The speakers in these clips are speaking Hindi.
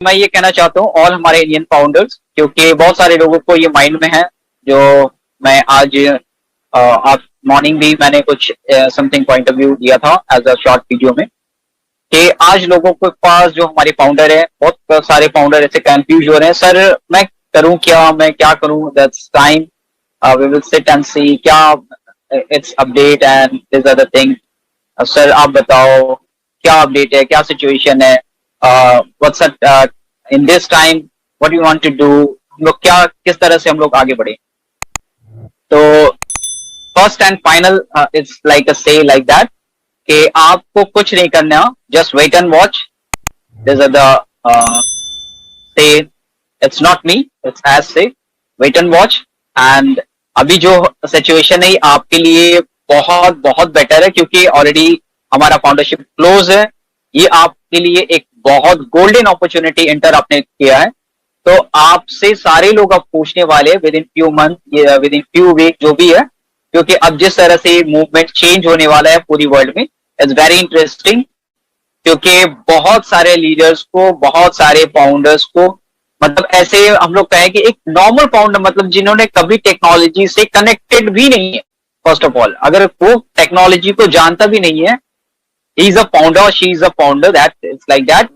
मैं ये कहना चाहता हूँ ऑल हमारे इंडियन फाउंडर्स, क्योंकि बहुत सारे लोगों को ये माइंड में है, जो मैं आज आप मॉर्निंग भी मैंने कुछ समथिंग पॉइंट ऑफ व्यू दिया था एज अ शॉर्ट वीडियो में, कि आज लोगों के पास जो हमारे फाउंडर है, बहुत सारे फाउंडर ऐसे कंफ्यूज हो रहे हैं, सर मैं करूं क्या, मैं क्या करूं, that's time we will sit and see क्या it's update and this other thing. Sir आप बताओ क्या अपडेट है, क्या सिचुएशन है, what's in this time, what you want to do, हम लोग क्या किस तरह से हम लोग आगे बढ़े। तो first and final it's like a say like that कि आपको कुछ नहीं करना, just wait and watch. This are the say, it's not me, it's as say wait and watch. And अभी जो सिचुएशन है आपके लिए बहुत बहुत बेटर है, क्योंकि ऑलरेडी हमारा फाउंडरशिप क्लोज है। ये आपके लिए एक बहुत गोल्डन अपॉर्चुनिटी इंटर आपने किया है। तो आपसे सारे लोग अब पूछने वाले within few month, within few week जो भी है, क्योंकि अब जिस तरह से मूवमेंट चेंज होने वाला है पूरी वर्ल्ड में, इट्स वेरी इंटरेस्टिंग। क्योंकि बहुत सारे लीडर्स को, बहुत सारे फाउंडर्स को, मतलब ऐसे हम लोग कहें कि एक नॉर्मल फाउंडर, मतलब जिन्होंने कभी टेक्नोलॉजी से कनेक्टेड भी नहीं है, फर्स्ट ऑफ ऑल अगर वो टेक्नोलॉजी को जानता भी नहीं है, he is a founder, she is a founder, that it's like that,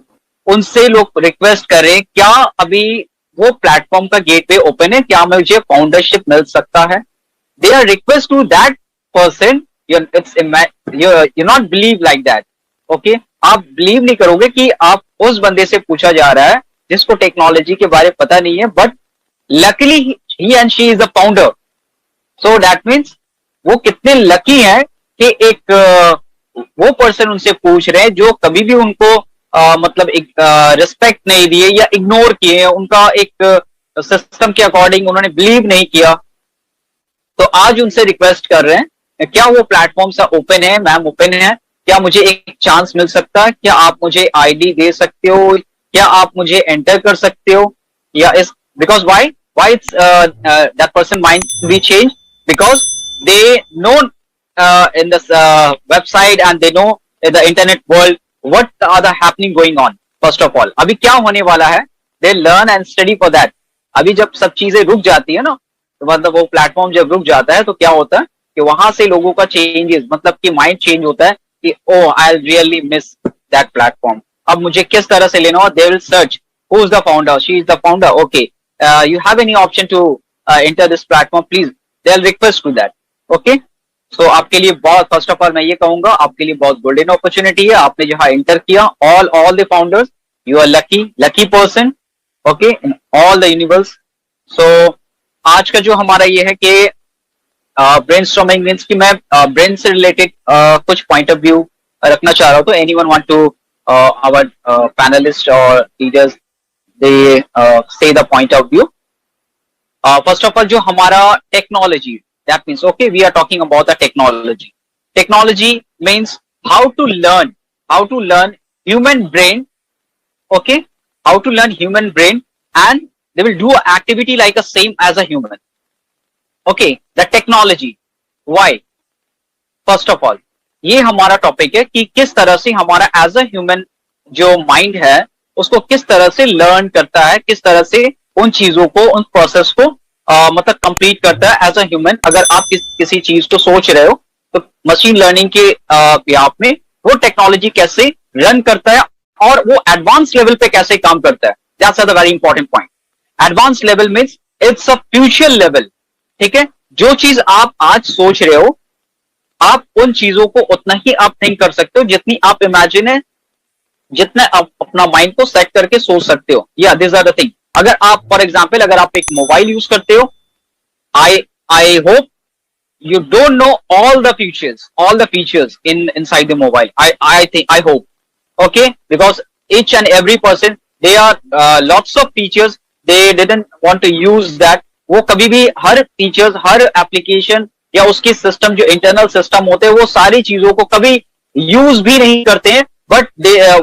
उनसे लोग रिक्वेस्ट कर रहे हैं क्या अभी वो प्लेटफॉर्म का गेटवे ओपन है, क्या मुझे फाउंडरशिप मिल सकता है। They are request to that person, you not believe like that. Okay, आप बिलीव नहीं करोगे कि आप उस बंदे से पूछा जा रहा है जिसको टेक्नोलॉजी के बारे में पता नहीं है, but luckily he and she is a founder. So that means वो कितने लकी हैं कि एक वो पर्सन उनसे पूछ रहे हैं जो कभी भी उनको मतलब एक रिस्पेक्ट नहीं दिए या इग्नोर किए, उनका एक सिस्टम के अकॉर्डिंग उन्होंने बिलीव नहीं किया। तो आज उनसे रिक्वेस्ट कर रहे हैं क्या वो प्लेटफॉर्म सा ओपन है, मैम ओपन है, क्या मुझे एक चांस मिल सकता है, क्या आप मुझे आईडी दे सकते हो, क्या आप मुझे एंटर कर सकते हो, या इस because why it's that person mind B change, because they know in this website and they know in the internet world what are the happening going on. First of all, अभी क्या होने वाला है, they learn and study for that. अभी जब सब चीजें रुक जाती है ना, तो मतलब वो प्लेटफॉर्म जब रुक जाता है तो क्या होता है कि वहां से लोगों का चेंजेस, मतलब कि माइंड चेंज होता है कि oh I really miss that platform, अब मुझे किस तरह से लेना हो। They will search who is the founder, she is the founder, okay you have any option to enter this platform please, they will request to that. Okay, so आपके लिए बहुत, फर्स्ट ऑफ ऑल मैं ये कहूंगा आपके लिए बहुत गोल्डन अपॉर्चुनिटी है, आपने जहां एंटर किया, all the founders, you are lucky person, okay, in all the universe. So आज का जो हमारा ये है कि ब्रेनस्टॉर्मिंग मींस कि मैं ब्रेन से रिलेटेड कुछ पॉइंट ऑफ व्यू रखना चाह रहा हूं। तो anyone want to our panelist और leaders they say the point of view. First of all जो हमारा technology, that means okay, we are talking about the technology means how to learn human brain, okay, how to learn human brain, and they will do an activity like a same as a human, okay, the technology, why, first of all ये हमारा टॉपिक है कि किस तरह से हमारा एज अ ह्यूमन जो माइंड है उसको किस तरह से लर्न करता है, किस तरह से उन चीजों को, उन प्रोसेस को मतलब कंप्लीट करता है एज अ ह्यूमन। अगर आप किसी चीज को सोच रहे हो तो मशीन लर्निंग के आप में वो टेक्नोलॉजी कैसे रन करता है और वो एडवांस लेवल पे कैसे काम करता है, that's a very important point. Advance level means it's a future level, ठीक है, जो चीज आप आज सोच रहे हो आप उन चीजों को उतना ही आप थिंक कर सकते हो जितनी आप इमेजिन है, जितना आप अपना माइंड को सेट करके सोच सकते हो। या दिस आर द थिंग, अगर आप फॉर एग्जाम्पल अगर आप एक मोबाइल यूज करते हो, I hope you don't know all the features inside the mobile. I hope, okay, because each and every person, they are lots of features, they didn't want to use that. वो कभी भी हर features, हर application या उसकी सिस्टम जो इंटरनल सिस्टम होते हैं वो सारी चीजों को कभी यूज भी नहीं करते हैं, बट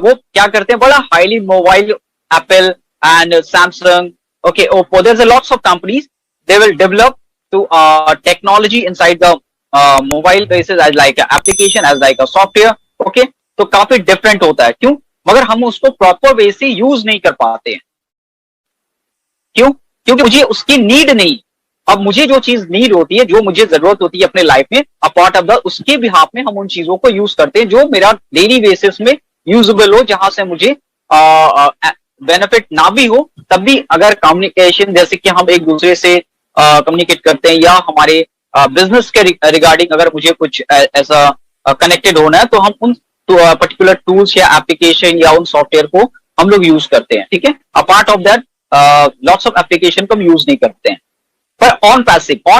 वो क्या करते हैं, बड़ा highly mobile, Apple and Samsung, okay, Oppo, there's a lots of companies, they will develop to technology inside the mobile basis as like a application, as like a software, okay, तो काफी डिफरेंट होता है। क्यों? मगर हम उसको प्रॉपर वे से यूज नहीं कर पाते हैं। क्यों? क्योंकि मुझे उसकी नीड नहीं। अब मुझे जो चीज नीड होती है, जो मुझे जरूरत होती है अपने लाइफ में, अपार्ट ऑफ द उसके बिहाफ में हम उन चीजों को यूज करते हैं जो मेरा डेली बेसिस में यूजेबल हो, जहां से मुझे बेनिफिट ना भी हो, तब भी अगर कम्युनिकेशन, जैसे कि हम एक दूसरे से कम्युनिकेट करते हैं, या हमारे बिजनेस के रिगार्डिंग अगर मुझे कुछ ऐसा कनेक्टेड होना है, तो हम उन पर्टिकुलर टूल्स या एप्लीकेशन या उन सॉफ्टवेयर को हम लोग यूज करते हैं। ठीक है, apart of that lots of application को हम यूज नहीं करते हैं। पर ऑन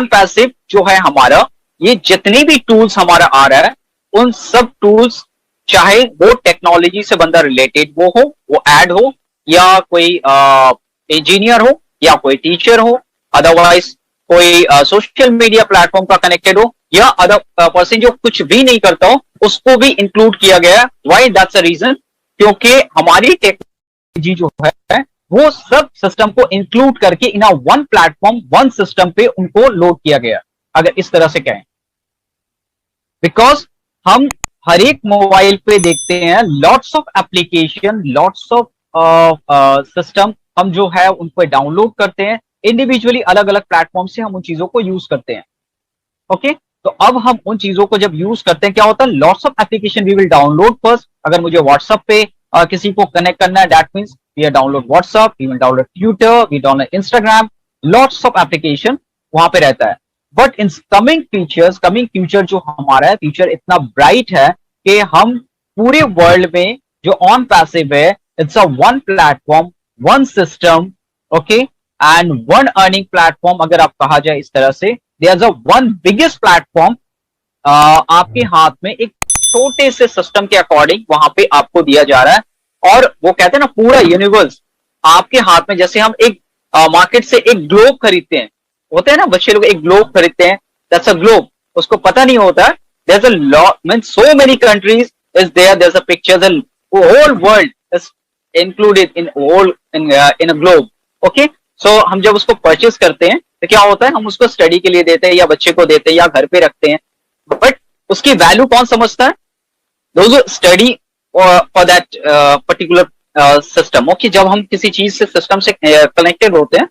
पैसिव जो है हमारा, ये जितने भी टूल्स हमारा आ रहा है, उन सब टूल्स, चाहे वो टेक्नोलॉजी से बंदा रिलेटेड वो हो, वो एड हो, या कोई इंजीनियर हो, या कोई टीचर हो, अदरवाइज कोई सोशल मीडिया प्लेटफॉर्म का कनेक्टेड हो, या अदर पर्सन जो कुछ भी नहीं करता हो, उसको भी इंक्लूड किया गया है। व्हाई? दैट्स अ रीजन, क्योंकि हमारी टेक्नोलॉजी जो है वो सब सिस्टम को इंक्लूड करके in a one platform, one system पे उनको लोड किया गया, अगर इस तरह से कहें। बिकॉज हम हर एक मोबाइल पे देखते हैं lots of application, lots of system हम जो है उन पे डाउनलोड करते हैं इंडिविजुअली, अलग अलग प्लेटफॉर्म से हम उन चीजों को यूज करते हैं। ओके, तो अब हम उन चीजों को जब यूज करते हैं, क्या होता है, lots of application we will download first. अगर मुझे व्हाट्सएप पे किसी को कनेक्ट करना है, that means we download WhatsApp, we will download Twitter, we download Instagram, lots of application वहां पे रहता है। बट इन कमिंग फ्यूचर जो हमारा है, फ्यूचर इतना ब्राइट है कि हम पूरे वर्ल्ड में जो ऑन पैसिव है, it's a one platform, one system, okay, and one earning platform. अगर आप कहा जाए इस तरह से, there is a one biggest platform आपके हाथ में, एक छोटे से सिस्टम के अकॉर्डिंग वहां पे आपको दिया जा रहा है। और वो कहते हैं ना, पूरा यूनिवर्स आपके हाथ में। जैसे हम एक मार्केट से एक ग्लोब खरीदते हैं, होते हैं ना बच्चे लोग, एक ग्लोब खरीदते हैं, दैट्स अ ग्लोब, उसको पता नहीं होता, there's a lot, means so many countries is there, there's a picture, the whole world is included in whole in a globe. Okay, so हम जब उसको परचेस करते हैं तो क्या होता है, हम उसको स्टडी के लिए देते हैं, या बच्चे को देते हैं, या घर पे रखते हैं। बट उसकी वैल्यू कौन समझता है? those who study for that particular system. Okay, जब हम किसी चीज से सिस्टम से कनेक्टेड होते हैं,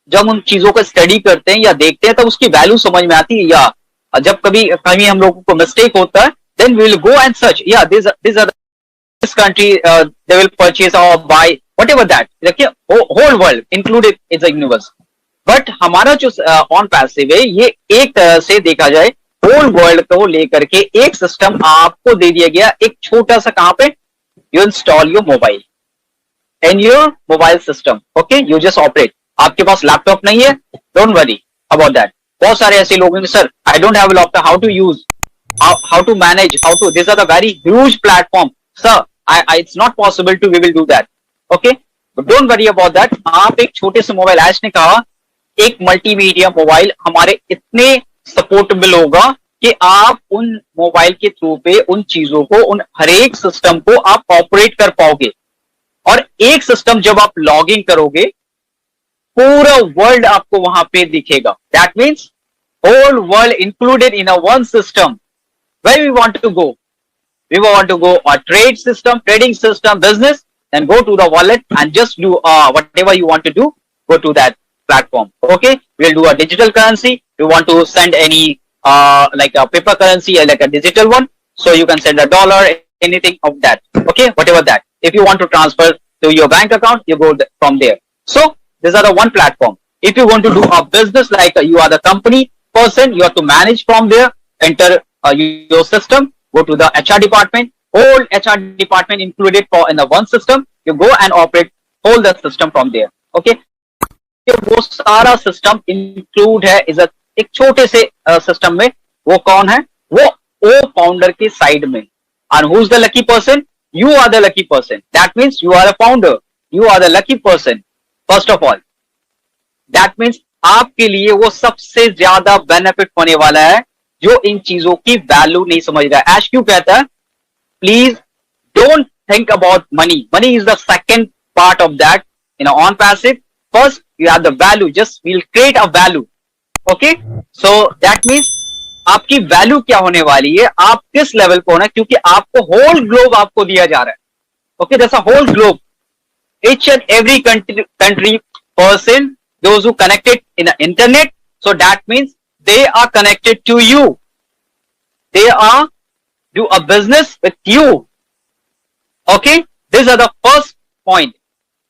जब उन चीजों को स्टडी करते हैं या देखते हैं, तब उसकी वैल्यू समझ में आती है। या जब कभी हम लोगों को मिस्टेक होता है, then we will go and search, या this country they will purchase और बाय व्हाटएवर दैट। देखिए, whole world included in the universe. But हमारा जो ऑन पैसिव है, ये एक तरह से देखा जाए होल वर्ल्ड को लेकर के एक सिस्टम आपको दे दिया गया, एक छोटा सा। कहां पे? You install your mobile in your mobile system. Okay, you just operate. आपके पास लैपटॉप नहीं है, डोंट वरी अबाउट दैट। बहुत सारे ऐसे लोग हैं, sir I don't have a laptop, how to use, how to manage, how to, this are the very huge platform, sir I it's not possible to, we will do that. Okay, don't worry about that. आप एक छोटे से मोबाइल, आज ने कहा एक मल्टीमीडिया मोबाइल हमारे इतने सपोर्टेबल होगा कि आप उन मोबाइल के थ्रू पे उन चीजों को, उन हर एक सिस्टम को आप ऑपरेट कर पाओगे। और एक सिस्टम जब आप लॉग इन करोगे, पूरा वर्ल्ड आपको वहां पे दिखेगा। That means whole world included in a one system. Where we want to go, we want to go a trade system, trading system, business, then go to the wallet and just do whatever you want to do, go to that platform. Okay, we'll do a digital currency. We want to send any like a paper currency or like a digital one, so you can send a dollar, anything of that. Okay, whatever that. If you want to transfer to your bank account, you go from there. So these are the one platform. If you want to do a business, like you are the company person, you have to manage from there, enter your system, go to the HR department, whole HR department included for in the one system, you go and operate whole the system from there. Okay, वो सारा सिस्टम इंक्लूड है इस एक छोटे से सिस्टम में। वो कौन है? वो फाउंडर के साइड में। And who's the lucky person? You are the lucky person. That means you are a founder. You are the lucky person. First of all, that means आपके लिए वो सबसे ज्यादा बेनिफिट होने वाला है जो इन चीजों की वैल्यू नहीं समझ रहा है। ऐश क्यों कहता है, please don't think about money. Money is the second part of that in on passive. First you have the value, just we'll create a value. Okay, so that means आपकी वैल्यू क्या होने वाली है, आप किस लेवल पे होना है, क्योंकि आपको होल ग्लोब आपको दिया जा रहा है. Okay, that's a whole globe. Each and every country person, those who connected in the internet, so that means they are connected to you. They are do a business with you. Okay, these are the first point.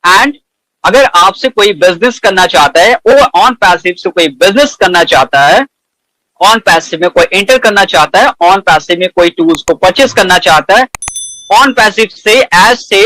And अगर आपसे कोई बिजनेस करना चाहता है, वो ऑन पैसिव से कोई बिजनेस करना चाहता है, ऑन पैसिव में कोई एंटर करना चाहता है, ऑन पैसिव में कोई टूल्स को परचेस करना चाहता है, ऑन पैसिव से एज से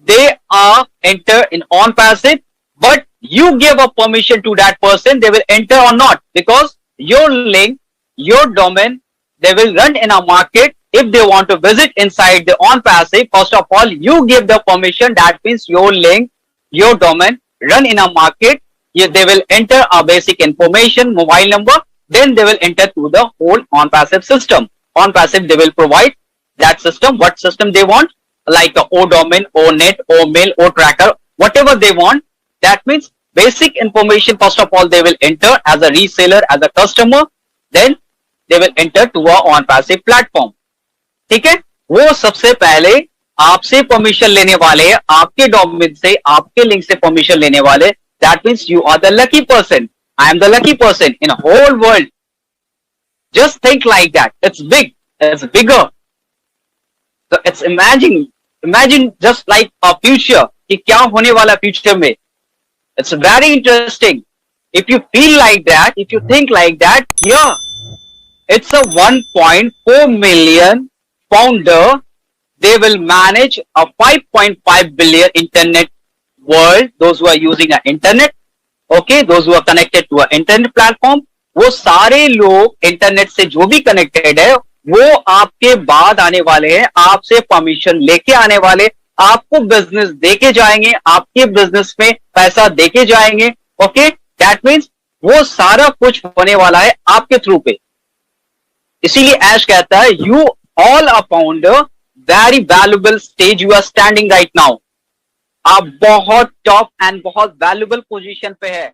they are enter in on passive, but you give a permission to that person, they will enter or not, because your link, your domain, they will run in a market. If they want to visit inside the on passive, first of all you give the permission. That means your link, your domain run in a market. They will enter a basic information, mobile number, then they will enter to the whole on passive system. On passive they will provide that system, what system they want, like a O domain, O net, O mail, O tracker, whatever they want. That means basic information first of all they will enter as a reseller, as a customer, then they will enter to a on passive platform. ठीक है, वो सबसे पहले आपसे परमिशन लेने वाले, आपके डोमेन से, आपके लिंक से परमिशन लेने वाले. That means you are the lucky person. I am the lucky person in a whole world. Just think like that. It's big. It's bigger. So it's imagine just like a future कि क्या होने वाला फ्यूचर में. It's very interesting. If you feel like that, if you think like that, yeah, it's a 1.4 million founder. They will manage a 5.5 billion internet world. Those who are using an internet, okay, those who are connected to an internet platform, वो सारे लोग इंटरनेट से जो भी कनेक्टेड है, वो आपके बाद आने वाले हैं, आपसे परमिशन लेके आने वाले, आपको बिजनेस देके जाएंगे, आपके बिजनेस में पैसा देके जाएंगे. ओके, दैट मीन्स वो सारा कुछ होने वाला है आपके थ्रू पे. इसीलिए ऐश कहता है you all a founder, very valuable stage you are standing right now. आप बहुत टॉप एंड बहुत वैल्यूएबल पोजीशन पे है.